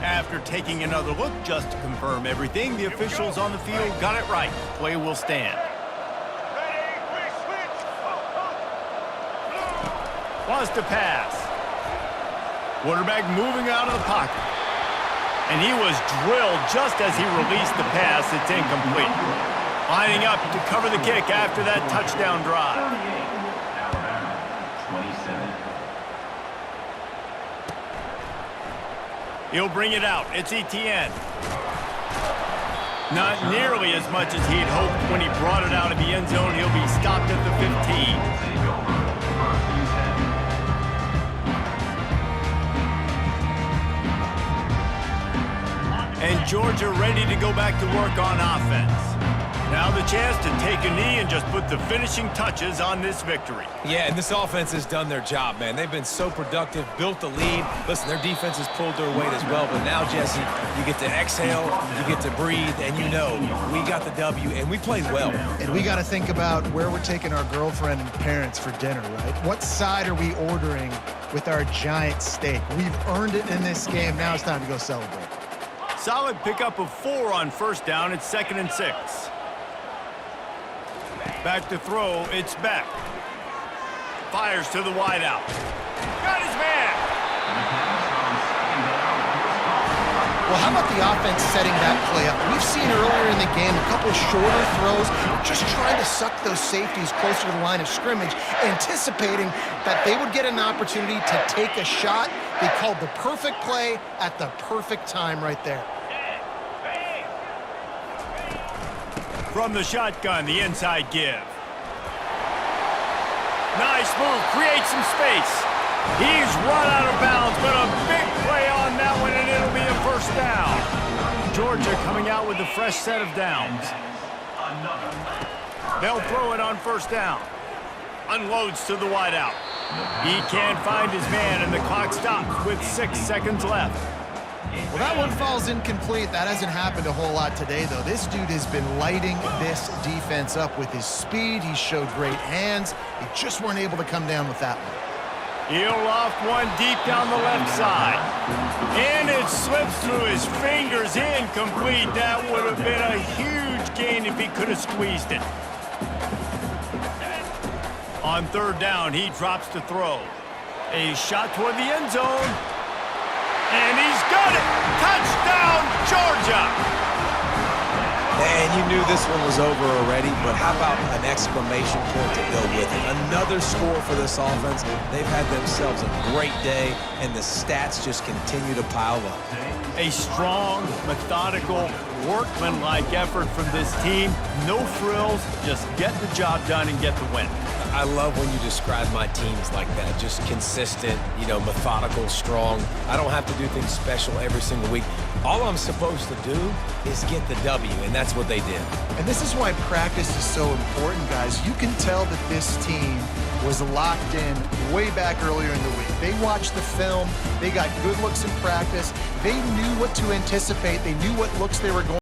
[SPEAKER 2] After taking another look just to confirm everything, the officials on the field got it right. Play will stand. Wants to pass. Quarterback moving out of the pocket. And he was drilled just as he released the pass. It's incomplete. Lining up to cover the kick after that touchdown drive. He'll bring it out. It's Etienne. Not nearly as much as he'd hoped when he brought it out of the end zone. He'll be stopped at the 15. And Georgia ready to go back to work on offense. Now the chance to take a knee and just put the finishing touches on this victory.
[SPEAKER 3] Yeah, and this offense has done their job, man. They've been so productive, built the lead. Listen, their defense has pulled their weight as well. But now, Jesse, you get to exhale, you get to breathe, and you know we got the W, and we played well.
[SPEAKER 4] And we got to think about where we're taking our girlfriend and parents for dinner, right? What side are we ordering with our giant steak? We've earned it in this game. Now it's time to go celebrate.
[SPEAKER 2] Solid pickup of 4 on first down. It's 2nd and 6. Back to throw. It's Beck. Fires to the wideout. Got his man.
[SPEAKER 4] Well, how about the offense setting that play up? We've seen earlier in the game a couple shorter throws, just trying to suck those safeties closer to the line of scrimmage, anticipating that they would get an opportunity to take a shot. They called the perfect play at the perfect time right there.
[SPEAKER 2] From the shotgun, the inside give. Nice move, creates some space. He's run out of bounds, but a big play on that one, and it'll be a first down. Georgia coming out with a fresh set of downs. They'll throw it on first down. Unloads to the wideout. He can't find his man, and the clock stops with 6 seconds left.
[SPEAKER 4] Well, that one falls incomplete. That hasn't happened a whole lot today, though. This dude has been lighting this defense up with his speed. He showed great hands. They just weren't able to come down with that one.
[SPEAKER 2] He'll loft one deep down the left side. And it slips through his fingers, incomplete. That would have been a huge gain if he could have squeezed it. On third down, he drops to throw. A shot toward the end zone. And he's got it! Touchdown, Georgia!
[SPEAKER 3] And you knew this one was over already, but how about an exclamation point to go with it? Another score for this offense. They've had themselves a great day, and the stats just continue to pile up.
[SPEAKER 2] A strong, methodical, workmanlike effort from this team. No frills, just get the job done and get the win.
[SPEAKER 3] I love when you describe my teams like that. Just consistent, methodical, strong. I don't have to do things special every single week. All I'm supposed to do is get the W, and that's what they did.
[SPEAKER 4] And this is why practice is so important, guys. You can tell that this team was locked in way back earlier in the week. They watched the film. They got good looks in practice. They knew what to anticipate. They knew what looks they were going